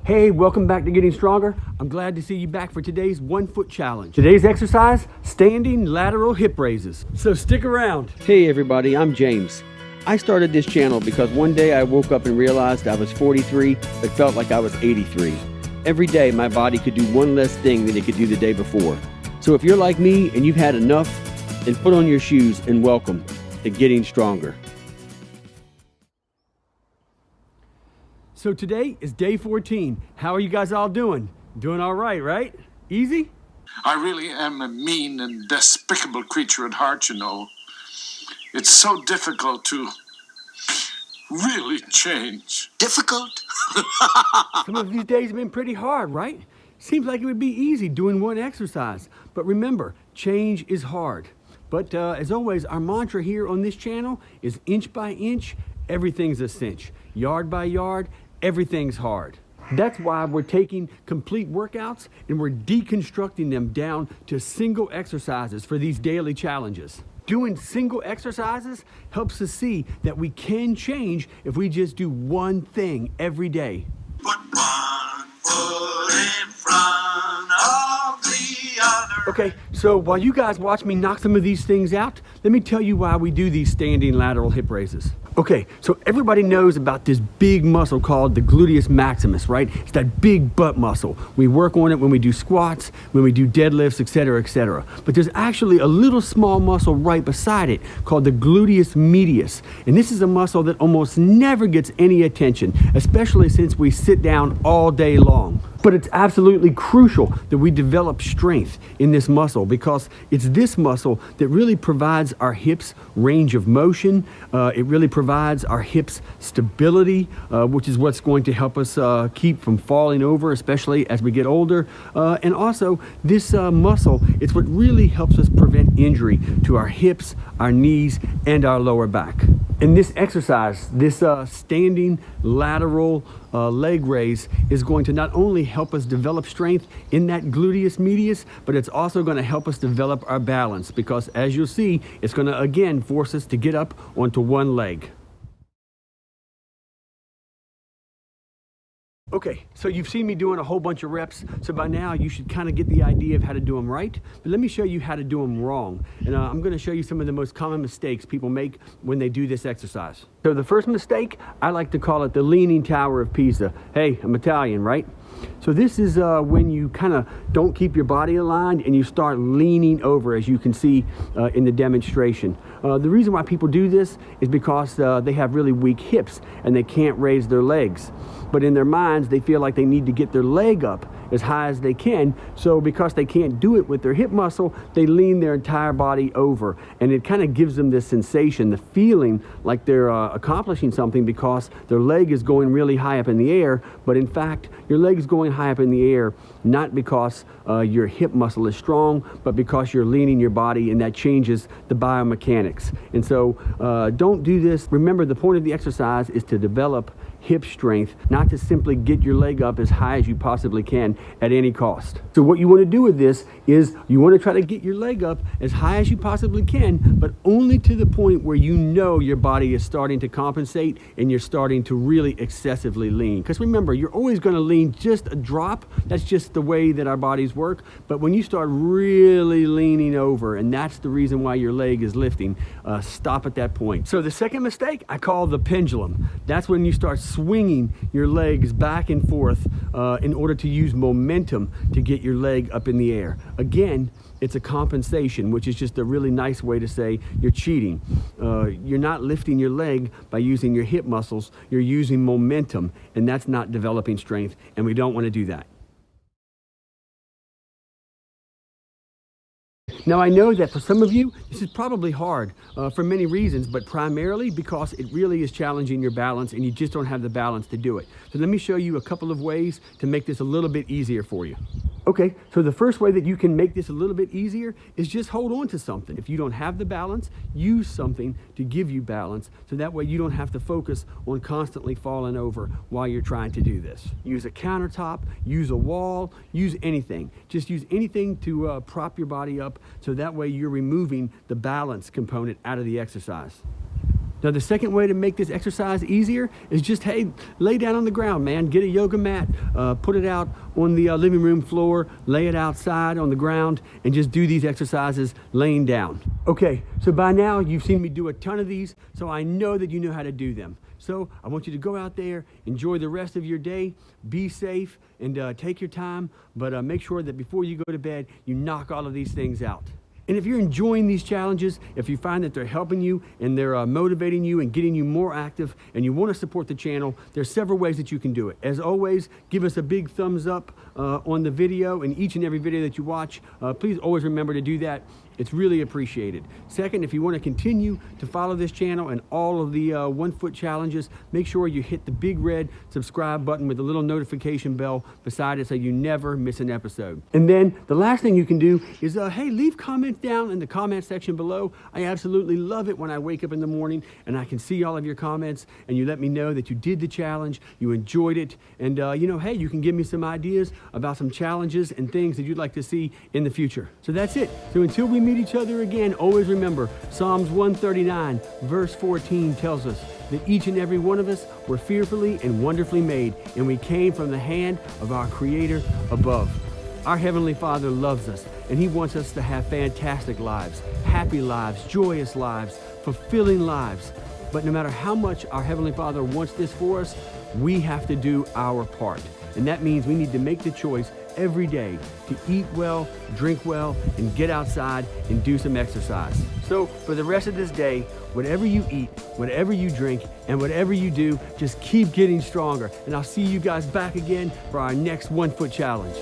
Hey, welcome back to Getting Stronger. I'm glad to see you back for today's 1 foot challenge. Today's exercise, standing lateral hip raises. So stick around. Hey everybody, I'm James. I started this channel because one day I woke up and realized I was 43, but felt like I was 83. Every day my body could do one less thing than it could do the day before. So if you're like me and you've had enough, then put on your shoes and welcome to Getting Stronger. So today is day 14. How are you guys all doing? Doing all right, right? Easy? I really am a mean and despicable creature at heart, you know. It's so difficult to really change. Difficult? Some of these days have been pretty hard, right? Seems like it would be easy doing one exercise. But remember, change is hard. But as always, our mantra here on this channel is inch by inch, everything's a cinch. Yard by yard, everything's hard. That's why we're taking complete workouts and we're deconstructing them down to single exercises for these daily challenges. Doing single exercises helps us see that we can change if we just do one thing every day. Put one foot in front of the other. Okay, so while you guys watch me knock some of these things out, let me tell you why we do these standing lateral hip raises. Okay, so everybody knows about this big muscle called the gluteus maximus, right? It's that big butt muscle. We work on it when we do squats, when we do deadlifts, etc., etc. But there's actually a little small muscle right beside it called the gluteus medius. And this is a muscle that almost never gets any attention, especially since we sit down all day long. But it's absolutely crucial that we develop strength in this muscle because it's this muscle that really provides our hips range of motion. It really provides our hips stability, which is what's going to help us keep from falling over, especially as we get older. And also this muscle, it's what really helps us prevent injury to our hips, our knees, and our lower back. And this exercise, this standing lateral leg raise is going to not only help us develop strength in that gluteus medius, but it's also going to help us develop our balance because as you'll see, it's going to again force us to get up onto one leg. Okay, so you've seen me doing a whole bunch of reps, so by now you should kind of get the idea of how to do them right, but let me show you how to do them wrong. And I'm going to show you some of the most common mistakes people make when they do this exercise. So the first mistake, I like to call it the Leaning Tower of Pisa. Hey, I'm Italian, right? So this is when you kind of don't keep your body aligned and you start leaning over, as you can see in the demonstration. The reason why people do this is because they have really weak hips and they can't raise their legs. But in their minds, they feel like they need to get their leg up as high as they can. So because they can't do it with their hip muscle, they lean their entire body over. And it kind of gives them this sensation, the feeling like they're accomplishing something because their leg is going really high up in the air. But in fact, your leg is going high up in the air, not because your hip muscle is strong, but because you're leaning your body, and that changes the biomechanics. And so don't do this. Remember, the point of the exercise is to develop hip strength, not to simply get your leg up as high as you possibly can at any cost. So what you want to do with this is you want to try to get your leg up as high as you possibly can, but only to the point where you know your body is starting to compensate and you're starting to really excessively lean. Because remember, you're always going to lean just a drop. That's just the way that our bodies work. But when you start really leaning over, and that's the reason why your leg is lifting, stop at that point. So the second mistake I call the pendulum. That's when you start swinging your legs back and forth in order to use momentum to get your leg up in the air. Again, it's a compensation, which is just a really nice way to say you're cheating. You're not lifting your leg by using your hip muscles. You're using momentum, and that's not developing strength, and we don't want to do that. Now I know that for some of you, this is probably hard for many reasons, but primarily because it really is challenging your balance and you just don't have the balance to do it. So let me show you a couple of ways to make this a little bit easier for you. Okay, so the first way that you can make this a little bit easier is just hold on to something. If you don't have the balance, use something to give you balance, so that way you don't have to focus on constantly falling over while you're trying to do this. Use a countertop, use a wall, use anything. Just use anything to prop your body up, so that way you're removing the balance component out of the exercise. Now, the second way to make this exercise easier is just, hey, lay down on the ground, man. Get a yoga mat, put it out on the living room floor, lay it outside on the ground, and just do these exercises laying down. Okay, so by now you've seen me do a ton of these, so I know that you know how to do them. So I want you to go out there, enjoy the rest of your day, be safe, and take your time, but make sure that before you go to bed, you knock all of these things out. And if you're enjoying these challenges, if you find that they're helping you and they're motivating you and getting you more active and you want to support the channel, there's several ways that you can do it. As always, give us a big thumbs up on the video and each and every video that you watch. Please always remember to do that. It's really appreciated. Second, if you want to continue to follow this channel and all of the 1 foot challenges, make sure you hit the big red subscribe button with the little notification bell beside it so you never miss an episode. And then the last thing you can do is, hey, leave comments down in the comment section below. I absolutely love it when I wake up in the morning and I can see all of your comments and you let me know that you did the challenge, you enjoyed it, and hey, you can give me some ideas about some challenges and things that you'd like to see in the future. So that's it. So until we meet each other again, always remember Psalms 139 verse 14 tells us that each and every one of us were fearfully and wonderfully made, and we came from the hand of our Creator above. Our Heavenly Father loves us, and He wants us to have fantastic lives, happy lives, joyous lives, fulfilling lives. But no matter how much our Heavenly Father wants this for us, we have to do our part. And that means we need to make the choice every day to eat well, drink well, and get outside and do some exercise. So for the rest of this day, whatever you eat, whatever you drink, and whatever you do, just keep getting stronger. And I'll see you guys back again for our next 1 foot challenge.